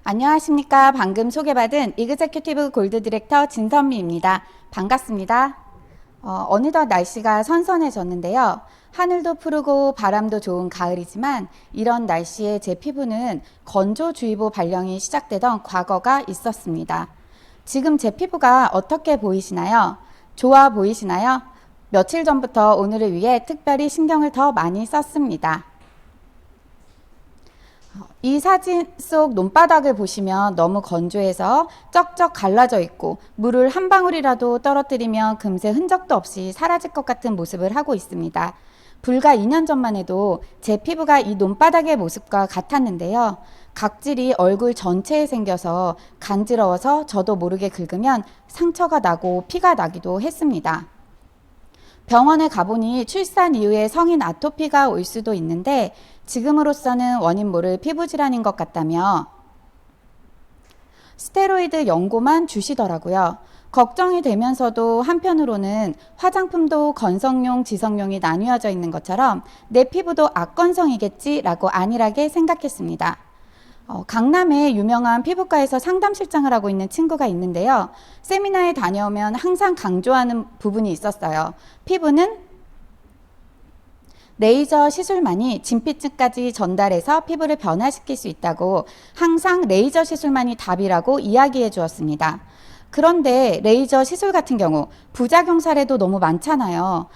안녕하십니까. 방금 소개받은 이그제큐티브 골드 디렉터 진선미입니다. 반갑습니다. 어느덧 날씨가 선선해졌는데요. 하늘도 푸르고 바람도 좋은 가을이지만 이런 날씨에 제 피부는 건조주의보 발령이 시작되던 과거가 있었습니다. 지금 제 피부가 어떻게 보이시나요? 좋아 보이시나요? 며칠 전부터 오늘을 위해 특별히 신경을 더 많이 썼습니다. 이 사진 속 논바닥을 보시면 너무 건조해서 쩍쩍 갈라져 있고 물을 한 방울이라도 떨어뜨리면 금세 흔적도 없이 사라질 것 같은 모습을 하고 있습니다. 불과 2년 전만 해도 제 피부가 이 논바닥의 모습과 같았는데요. 각질이 얼굴 전체에 생겨서 간지러워서 저도 모르게 긁으면 상처가 나고 피가 나기도 했습니다. 병원에 가보니 출산 이후에 성인 아토피가 올 수도 있는데 지금으로서는 원인 모를 피부질환인 것 같다며 스테로이드 연고만 주시더라고요. 걱정이 되면서도 한편으로는 화장품도 건성용, 지성용이 나뉘어져 있는 것처럼 내 피부도 악건성이겠지라고 안일하게 생각했습니다. 강남에 유명한 피부과에서 상담실장을 하고 있는 친구가 있는데요. 세미나에 다녀오면 항상 강조하는 부분이 있었어요. 피부는 레이저 시술만이 진피층까지 전달해서 피부를 변화시킬 수 있다고 항상 레이저 시술만이 답이라고 이야기해 주었습니다. 그런데 레이저 시술 같은 경우 부작용 사례도 너무 많잖아요.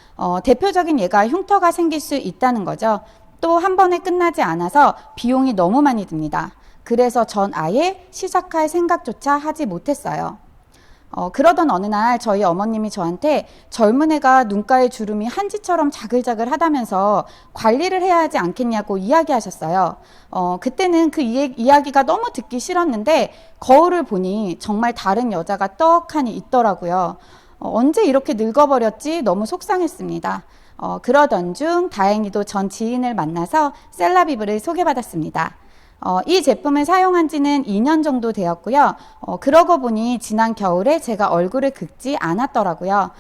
대표적인 예가 흉터가 생길 수 있다는 거죠. 또 한 번에 끝나지 않아서 비용이 너무 많이 듭니다. 그래서 전 아예 시작할 생각조차 하지 못했어요. 그러던 어느 날 저희 어머님이 저한테 젊은 애가 눈가에 주름이 한지처럼 자글자글 하다면서 관리를 해야 하지 않겠냐고 이야기하셨어요. 그때는 그 이야기가 너무 듣기 싫었는데 거울을 보니 정말 다른 여자가 떡하니 있더라고요. 언제 이렇게 늙어버렸지? 너무 속상했습니다. 그러던 중 다행히도 전 지인을 만나서 셀라비브를 소개받았습니다. 이 제품을 사용한 지는 2년 정도 되었고요. 그러고 보니 지난 겨울에 제가 얼굴을 긁지 않았더라고요.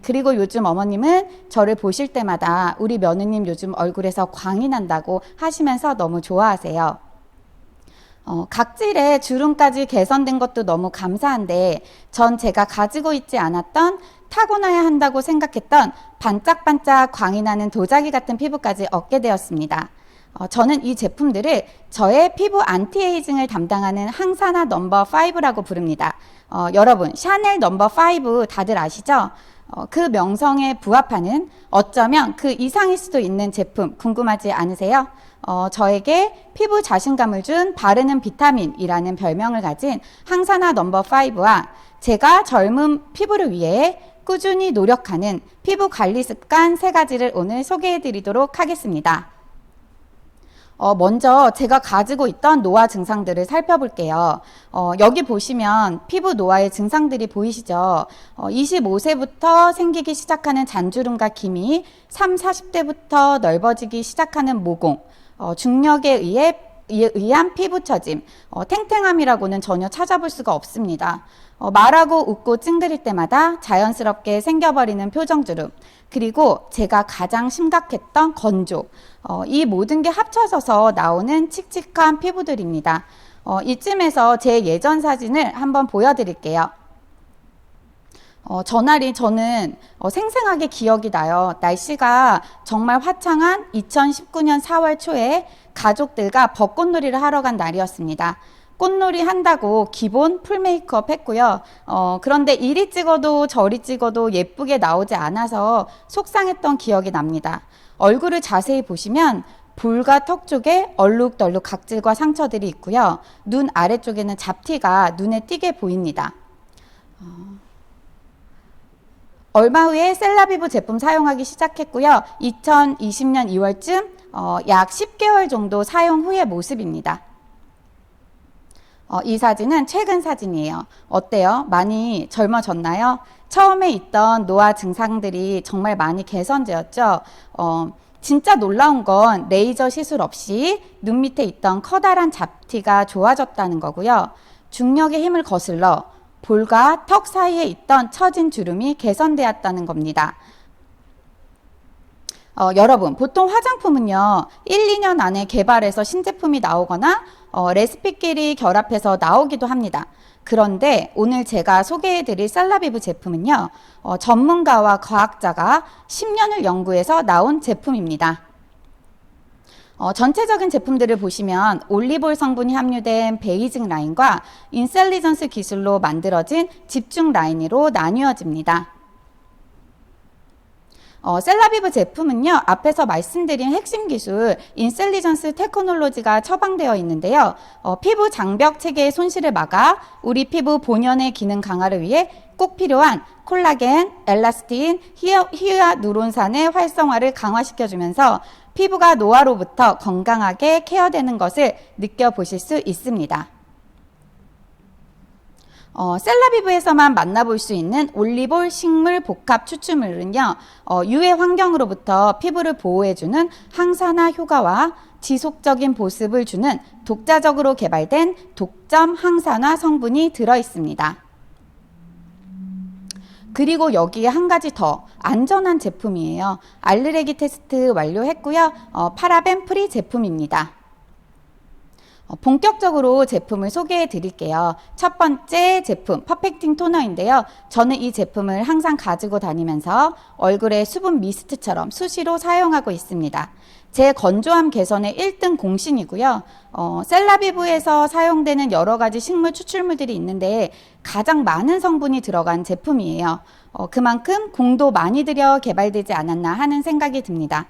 그리고 요즘 어머님은 저를 보실 때마다 우리 며느님 요즘 얼굴에서 광이 난다고 하시면서 너무 좋아하세요. 각질의 주름까지 개선된 것도 너무 감사한데 전 제가 가지고 있지 않았던 타고나야 한다고 생각했던 반짝반짝 광이 나는 도자기 같은 피부까지 얻게 되었습니다. 저는 이 제품들을 저의 피부 안티에이징을 담당하는 항산화 넘버 5라고 부릅니다. 여러분 샤넬 넘버 5 다들 아시죠? 그 명성에 부합하는 어쩌면 그 이상일 수도 있는 제품 궁금하지 않으세요? 저에게 피부 자신감을 준 바르는 비타민이라는 별명을 가진 항산화 넘버 5와 제가 젊은 피부를 위해 꾸준히 노력하는 피부 관리 습관 3가지를 오늘 소개해 드리도록 하겠습니다. 먼저 제가 가지고 있던 노화 증상들을 살펴볼게요. 여기 보시면 피부 노화의 증상들이 보이시죠? 25세부터 생기기 시작하는 잔주름과 기미, 30, 40대부터 넓어지기 시작하는 모공, 중력에 의한 피부 처짐, 탱탱함이라고는 전혀 찾아볼 수가 없습니다. 말하고 웃고 찡그릴 때마다 자연스럽게 생겨버리는 표정주름, 그리고 제가 가장 심각했던 건조, 이 모든 게 합쳐져서 나오는 칙칙한 피부들입니다. 이쯤에서 제 예전 사진을 한번 보여드릴게요. 저날이 저는 생생하게 기억이 나요. 날씨가 정말 화창한 2019년 4월 초에 가족들과 벚꽃놀이를 하러 간 날이었습니다. 꽃놀이 한다고 기본 풀 메이크업 했고요. 그런데 이리 찍어도 저리 찍어도 예쁘게 나오지 않아서 속상했던 기억이 납니다. 얼굴을 자세히 보시면 볼과 턱 쪽에 얼룩덜룩 각질과 상처들이 있고요. 눈 아래쪽에는 잡티가 눈에 띄게 보입니다. 얼마 후에 셀라비브 제품 사용하기 시작했고요. 2020년 2월쯤 약 10개월 정도 사용 후의 모습입니다. 이 사진은 최근 사진이에요. 어때요? 많이 젊어졌나요? 처음에 있던 노화 증상들이 정말 많이 개선되었죠. 진짜 놀라운 건 레이저 시술 없이 눈 밑에 있던 커다란 잡티가 좋아졌다는 거고요. 중력의 힘을 거슬러 볼과 턱 사이에 있던 처진 주름이 개선되었다는 겁니다. 여러분, 보통 화장품은요, 1, 2년 안에 개발해서 신제품이 나오거나 레시피끼리 결합해서 나오기도 합니다. 그런데 오늘 제가 소개해드릴 셀라비브 제품은요, 전문가와 과학자가 10년을 연구해서 나온 제품입니다. 전체적인 제품들을 보시면 올리볼 성분이 함유된 베이징 라인과 인셀리전스 기술로 만들어진 집중 라인으로 나뉘어집니다. 셀라비브 제품은요, 앞에서 말씀드린 핵심 기술 인셀리전스 테크놀로지가 처방되어 있는데요. 피부 장벽 체계의 손실을 막아 우리 피부 본연의 기능 강화를 위해 꼭 필요한 콜라겐, 엘라스틴, 히아누론산의 활성화를 강화시켜주면서 피부가 노화로부터 건강하게 케어되는 것을 느껴보실 수 있습니다. 셀라비브에서만 만나볼 수 있는 올리볼 식물 복합 추출물은요, 유해 환경으로부터 피부를 보호해주는 항산화 효과와 지속적인 보습을 주는 독자적으로 개발된 독점 항산화 성분이 들어있습니다. 그리고 여기에 한 가지 더 안전한 제품이에요. 알레르기 테스트 완료했고요. 파라벤 프리 제품입니다. 본격적으로 제품을 소개해 드릴게요. 첫 번째 제품 퍼펙팅 토너인데요. 저는 이 제품을 항상 가지고 다니면서 얼굴에 수분 미스트처럼 수시로 사용하고 있습니다. 제 건조함 개선의 1등 공신이고요. 셀라비브에서 사용되는 여러 가지 식물 추출물들이 있는데 가장 많은 성분이 들어간 제품이에요. 그만큼 공도 많이 들여 개발되지 않았나 하는 생각이 듭니다.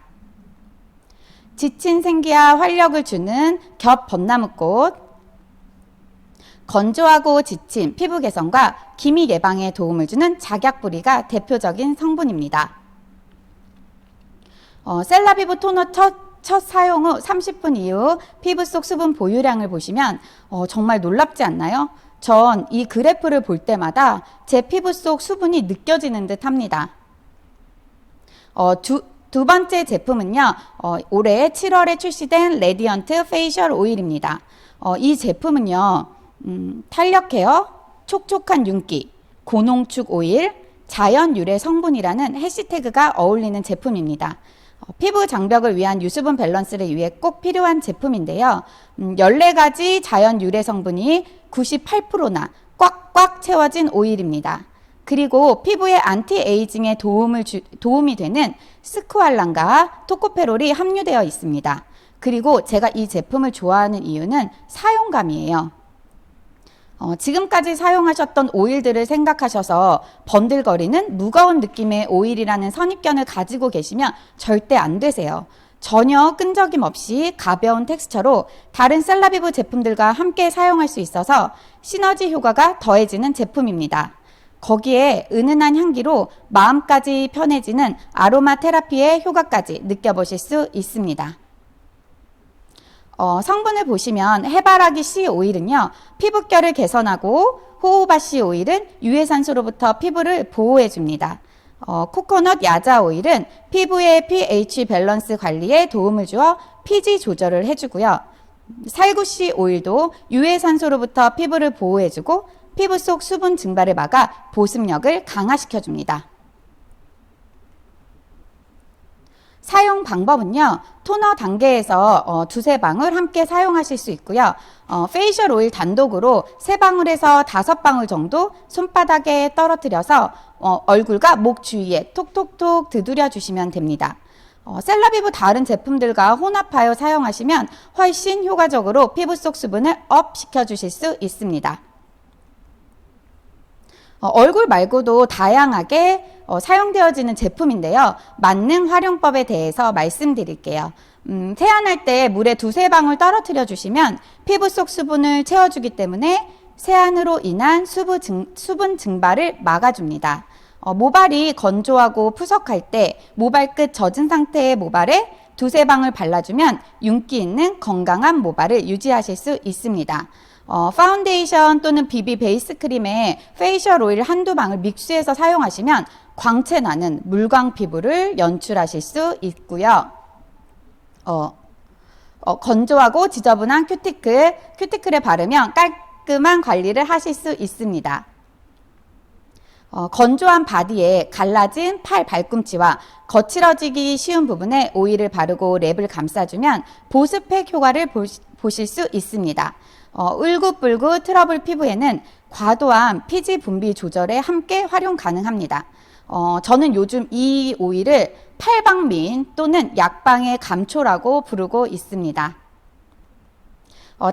지친 생기와 활력을 주는 겹 벚나무꽃, 건조하고 지친 피부 개선과 기미 예방에 도움을 주는 작약뿌리가 대표적인 성분입니다. 셀라비브 토너 첫 사용 후 30분 이후 피부 속 수분 보유량을 보시면 정말 놀랍지 않나요? 전 이 그래프를 볼 때마다 제 피부 속 수분이 느껴지는 듯 합니다. 두 번째 제품은요, 올해 7월에 출시된 레디언트 페이셜 오일입니다. 이 제품은요, 탄력 케어, 촉촉한 윤기, 고농축 오일, 자연 유래 성분이라는 해시태그가 어울리는 제품입니다. 피부 장벽을 위한 유수분 밸런스를 위해 꼭 필요한 제품인데요. 14가지 자연 유래 성분이 98%나 꽉꽉 채워진 오일입니다. 그리고 피부의 안티에이징에 도움이 되는 스쿠알란과 토코페롤이 함유되어 있습니다. 그리고 제가 이 제품을 좋아하는 이유는 사용감이에요. 지금까지 사용하셨던 오일들을 생각하셔서 번들거리는 무거운 느낌의 오일이라는 선입견을 가지고 계시면 절대 안 되세요. 전혀 끈적임 없이 가벼운 텍스처로 다른 셀라비브 제품들과 함께 사용할 수 있어서 시너지 효과가 더해지는 제품입니다. 거기에 은은한 향기로 마음까지 편해지는 아로마 테라피의 효과까지 느껴보실 수 있습니다. 성분을 보시면 해바라기 씨 오일은요, 피부결을 개선하고 호호바 씨 오일은 유해산소로부터 피부를 보호해줍니다. 코코넛 야자 오일은 피부의 pH 밸런스 관리에 도움을 주어 pH 조절을 해주고요. 살구 씨 오일도 유해산소로부터 피부를 보호해주고 피부 속 수분 증발을 막아 보습력을 강화시켜줍니다. 사용 방법은요, 토너 단계에서 두세 방울 함께 사용하실 수 있고요. 페이셜 오일 단독으로 3방울에서 5방울 정도 손바닥에 떨어뜨려서 얼굴과 목 주위에 톡톡톡 두드려 주시면 됩니다. 셀라비브 다른 제품들과 혼합하여 사용하시면 훨씬 효과적으로 피부 속 수분을 업 시켜주실 수 있습니다. 얼굴 말고도 다양하게 사용되어지는 제품인데요. 만능 활용법에 대해서 말씀드릴게요. 세안할 때 물에 2-3방울 떨어뜨려 주시면 피부 속 수분을 채워주기 때문에 세안으로 인한 수분 증발을 막아줍니다. 모발이 건조하고 푸석할 때 모발 끝 젖은 상태의 모발에 2-3방울 발라주면 윤기 있는 건강한 모발을 유지하실 수 있습니다. 파운데이션 또는 비비 베이스 크림에 페이셜 오일 1-2방울 믹스해서 사용하시면 광채 나는 물광 피부를 연출하실 수 있고요. 건조하고 지저분한 큐티클에 바르면 깔끔한 관리를 하실 수 있습니다. 건조한 바디에 갈라진 팔 발꿈치와 거칠어지기 쉬운 부분에 오일을 바르고 랩을 감싸주면 보습팩 효과를 보실 수 있습니다. 울긋불긋 트러블 피부에는 과도한 피지 분비 조절에 함께 활용 가능합니다. 저는 요즘 이 오일을 팔방미인 또는 약방의 감초라고 부르고 있습니다.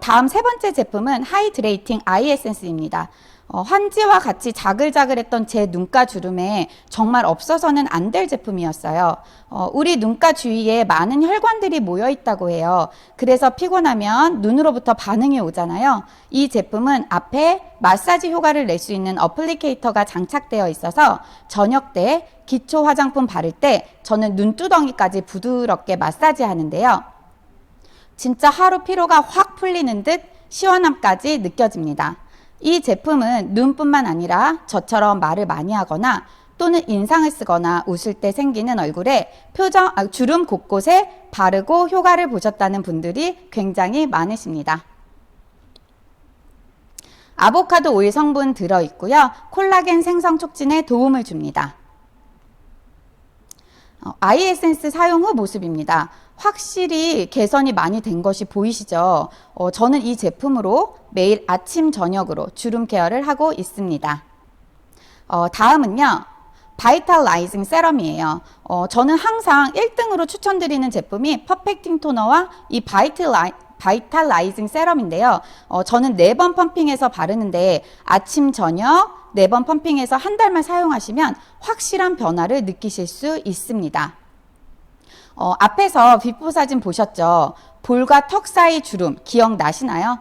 다음 세 번째 제품은 하이드레이팅 아이 에센스입니다. 환지와 같이 자글자글했던 제 눈가 주름에 정말 없어서는 안 될 제품이었어요. 우리 눈가 주위에 많은 혈관들이 모여 있다고 해요. 그래서 피곤하면 눈으로부터 반응이 오잖아요. 이 제품은 앞에 마사지 효과를 낼 수 있는 어플리케이터가 장착되어 있어서 저녁 때 기초 화장품 바를 때 저는 눈두덩이까지 부드럽게 마사지 하는데요. 진짜 하루 피로가 확 풀리는 듯 시원함까지 느껴집니다. 이 제품은 눈뿐만 아니라 저처럼 말을 많이 하거나 또는 인상을 쓰거나 웃을 때 생기는 얼굴에 주름 곳곳에 바르고 효과를 보셨다는 분들이 굉장히 많으십니다. 아보카도 오일 성분 들어있고요. 콜라겐 생성 촉진에 도움을 줍니다. 아이 에센스 사용 후 모습입니다. 확실히 개선이 많이 된 것이 보이시죠? 저는 이 제품으로 매일 아침 저녁으로 주름 케어를 하고 있습니다. 다음은요. 바이탈라이징 세럼이에요. 저는 항상 1등으로 추천드리는 제품이 퍼펙팅 토너와 이 바이탈라이징 세럼인데요. 저는 4번 펌핑해서 바르는데 아침 저녁 4번 펌핑해서 한 달만 사용하시면 확실한 변화를 느끼실 수 있습니다. 앞에서 비포 사진 보셨죠? 볼과 턱 사이 주름 기억나시나요?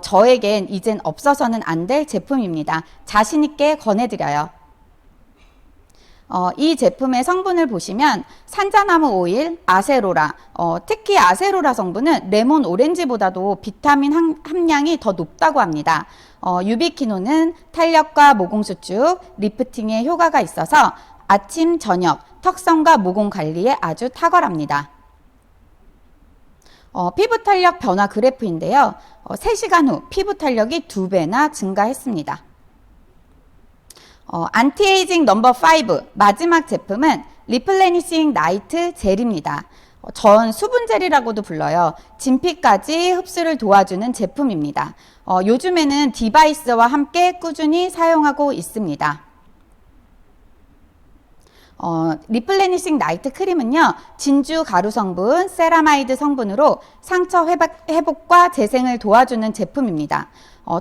저에겐 이젠 없어서는 안 될 제품입니다. 자신 있게 권해드려요. 이 제품의 성분을 보시면 산자나무 오일, 아세로라, 특히 아세로라 성분은 레몬 오렌지보다도 비타민 함량이 더 높다고 합니다. 유비키노는 탄력과 모공 수축, 리프팅에 효과가 있어서 아침, 저녁, 턱선과 모공 관리에 아주 탁월합니다. 피부 탄력 변화 그래프인데요. 3시간 후 피부 탄력이 2배나 증가했습니다. 안티에이징 넘버 5 마지막 제품은 리플레니싱 나이트 젤입니다. 전 수분 젤이라고도 불러요. 진피까지 흡수를 도와주는 제품입니다. 요즘에는 디바이스와 함께 꾸준히 사용하고 있습니다. 리플레니싱 나이트 크림은요, 진주 가루 성분, 세라마이드 성분으로 상처 회복과 재생을 도와주는 제품입니다.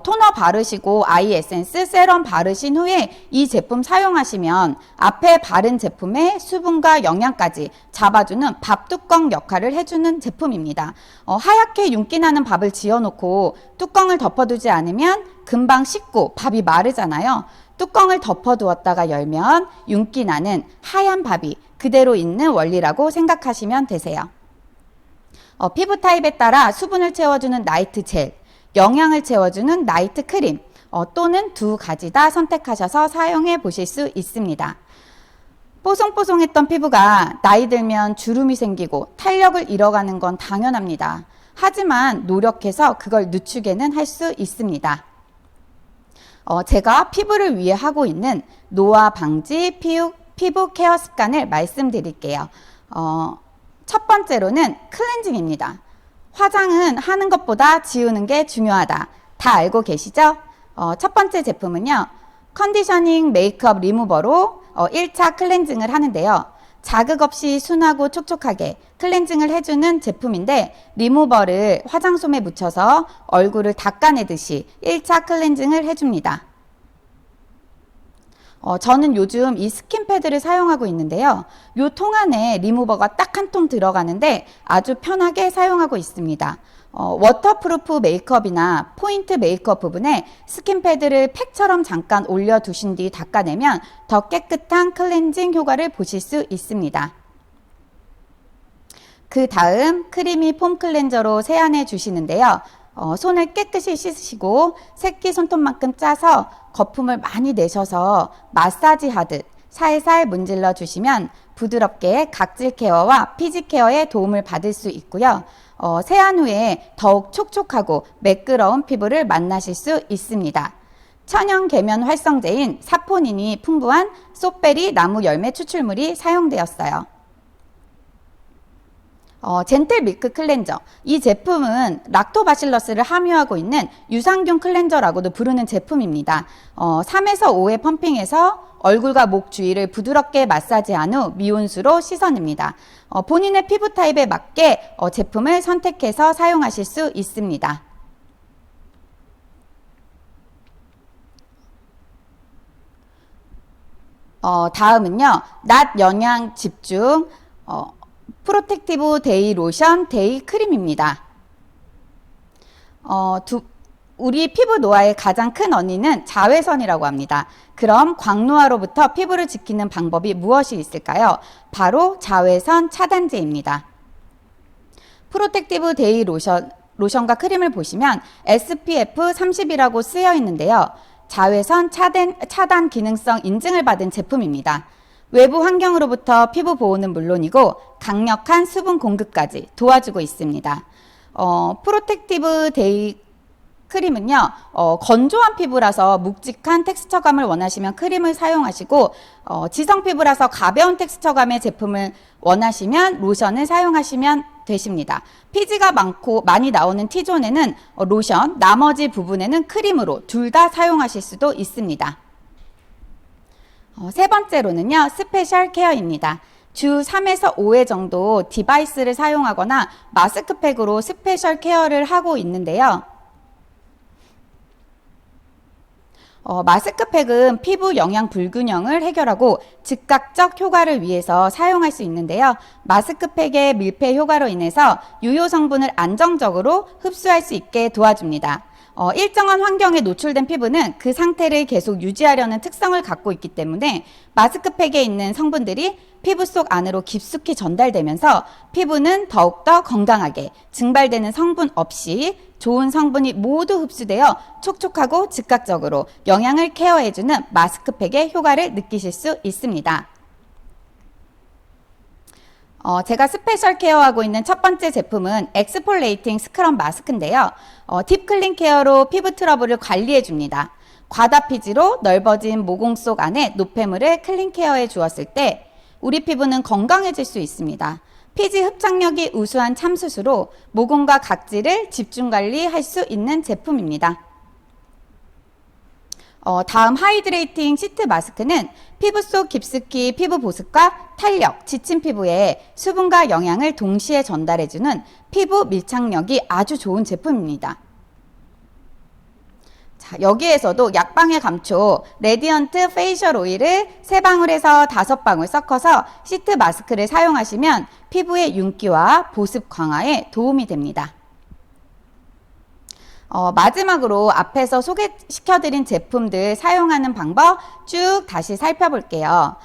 토너 바르시고 아이 에센스, 세럼 바르신 후에 이 제품 사용하시면 앞에 바른 제품의 수분과 영양까지 잡아주는 밥 뚜껑 역할을 해주는 제품입니다. 하얗게 윤기 나는 밥을 지어놓고 뚜껑을 덮어두지 않으면 금방 식고 밥이 마르잖아요. 뚜껑을 덮어두었다가 열면 윤기 나는 하얀 밥이 그대로 있는 원리라고 생각하시면 되세요. 피부 타입에 따라 수분을 채워주는 나이트 젤, 영양을 채워주는 나이트 크림 또는 2가지 다 선택하셔서 사용해 보실 수 있습니다. 뽀송뽀송했던 피부가 나이 들면 주름이 생기고 탄력을 잃어가는 건 당연합니다. 하지만 노력해서 그걸 늦추게는 할 수 있습니다. 제가 피부를 위해 하고 있는 노화 방지 피부 케어 습관을 말씀드릴게요. 첫 번째로는 클렌징입니다. 화장은 하는 것보다 지우는 게 중요하다. 다 알고 계시죠? 첫 번째 제품은요. 컨디셔닝 메이크업 리무버로 1차 클렌징을 하는데요. 자극 없이 순하고 촉촉하게 클렌징을 해주는 제품인데 리무버를 화장솜에 묻혀서 얼굴을 닦아내듯이 1차 클렌징을 해줍니다. 저는 요즘 이 스킨패드를 사용하고 있는데요. 이 통 안에 리무버가 딱 한 통 들어가는데 아주 편하게 사용하고 있습니다. 워터프루프 메이크업이나 포인트 메이크업 부분에 스킨패드를 팩처럼 잠깐 올려두신 뒤 닦아내면 더 깨끗한 클렌징 효과를 보실 수 있습니다. 그 다음 크리미 폼 클렌저로 세안해 주시는데요. 손을 깨끗이 씻으시고 새끼 손톱만큼 짜서 거품을 많이 내셔서 마사지 하듯 살살 문질러 주시면 부드럽게 각질 케어와 피지 케어에 도움을 받을 수 있고요. 세안 후에 더욱 촉촉하고 매끄러운 피부를 만나실 수 있습니다. 천연 계면 활성제인 사포닌이 풍부한 쏘베리 나무 열매 추출물이 사용되었어요. 젠틀 밀크 클렌저. 이 제품은 락토바실러스를 함유하고 있는 유산균 클렌저라고도 부르는 제품입니다. 3에서 5회 펌핑해서 얼굴과 목 주위를 부드럽게 마사지한 후 미온수로 씻어냅니다. 본인의 피부 타입에 맞게 제품을 선택해서 사용하실 수 있습니다. 다음은요, 낮 영양 집중 프로텍티브 데이 로션, 데이 크림입니다. 우리 피부 노화의 가장 큰 원인은 자외선이라고 합니다. 그럼 광노화로부터 피부를 지키는 방법이 무엇이 있을까요? 바로 자외선 차단제입니다. 프로텍티브 데이 로션과 크림을 보시면 SPF 30이라고 쓰여 있는데요. 자외선 차단 기능성 인증을 받은 제품입니다. 외부 환경으로부터 피부 보호는 물론이고 강력한 수분 공급까지 도와주고 있습니다. 프로텍티브 데이 크림은요, 건조한 피부라서 묵직한 텍스처감을 원하시면 크림을 사용하시고, 지성 피부라서 가벼운 텍스처감의 제품을 원하시면 로션을 사용하시면 되십니다. 피지가 많이 나오는 T존에는 로션, 나머지 부분에는 크림으로 둘 다 사용하실 수도 있습니다. 세 번째로는요, 스페셜 케어입니다. 주 3에서 5회 정도 디바이스를 사용하거나 마스크팩으로 스페셜 케어를 하고 있는데요. 마스크팩은 피부 영양 불균형을 해결하고 즉각적 효과를 위해서 사용할 수 있는데요. 마스크팩의 밀폐 효과로 인해서 유효 성분을 안정적으로 흡수할 수 있게 도와줍니다. 일정한 환경에 노출된 피부는 그 상태를 계속 유지하려는 특성을 갖고 있기 때문에 마스크팩에 있는 성분들이 피부 속 안으로 깊숙이 전달되면서 피부는 더욱더 건강하게 증발되는 성분 없이 좋은 성분이 모두 흡수되어 촉촉하고 즉각적으로 영양을 케어해주는 마스크팩의 효과를 느끼실 수 있습니다. 제가 스페셜 케어하고 있는 첫 번째 제품은 엑스폴레이팅 스크럽 마스크인데요. 딥클린 케어로 피부 트러블을 관리해 줍니다. 과다피지로 넓어진 모공 속 안에 노폐물을 클린 케어해 주었을 때 우리 피부는 건강해질 수 있습니다. 피지 흡착력이 우수한 참수수로 모공과 각질을 집중 관리할 수 있는 제품입니다. 다음 하이드레이팅 시트 마스크는 피부 속 깊숙이 피부 보습과 탄력, 지친 피부에 수분과 영양을 동시에 전달해주는 피부 밀착력이 아주 좋은 제품입니다. 자, 여기에서도 약방의 감초 레디언트 페이셜 오일을 3방울에서 5방울 섞어서 시트 마스크를 사용하시면 피부의 윤기와 보습 강화에 도움이 됩니다. 마지막으로 앞에서 소개시켜드린 제품들 사용하는 방법 쭉 다시 살펴볼게요.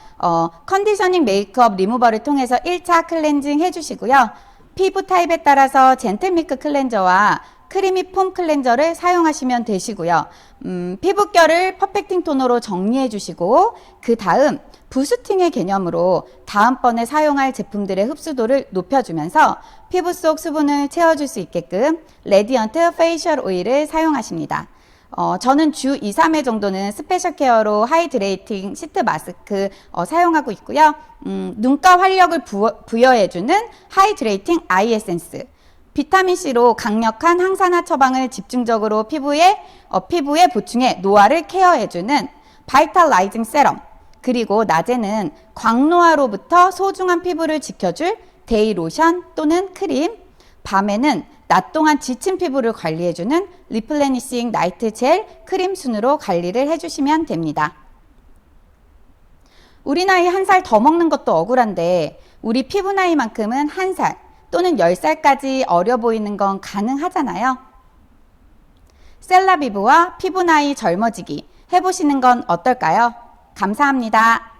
컨디셔닝 메이크업 리무버를 통해서 1차 클렌징 해주시고요. 피부 타입에 따라서 젠틀밀크 클렌저와 크리미 폼 클렌저를 사용하시면 되시고요. 피부결을 퍼펙팅 토너로 정리해 주시고 그 다음 부스팅의 개념으로 다음번에 사용할 제품들의 흡수도를 높여주면서 피부 속 수분을 채워줄 수 있게끔 레디언트 페이셜 오일을 사용하십니다. 저는 주 2, 3회 정도는 스페셜 케어로 하이드레이팅 시트 마스크 사용하고 있고요. 눈가 활력을 부여해주는 하이드레이팅 아이 에센스, 비타민C로 강력한 항산화 처방을 집중적으로 피부에 보충해 노화를 케어해주는 바이탈라이징 세럼, 그리고 낮에는 광노화로부터 소중한 피부를 지켜줄 데이 로션 또는 크림, 밤에는 낮 동안 지친 피부를 관리해주는 리플레니싱 나이트 젤 크림 순으로 관리를 해주시면 됩니다. 우리 나이 1살 더 먹는 것도 억울한데 우리 피부 나이만큼은 1살 또는 10살까지 어려 보이는 건 가능하잖아요. 셀라비브와 피부 나이 젊어지기 해보시는 건 어떨까요? 감사합니다.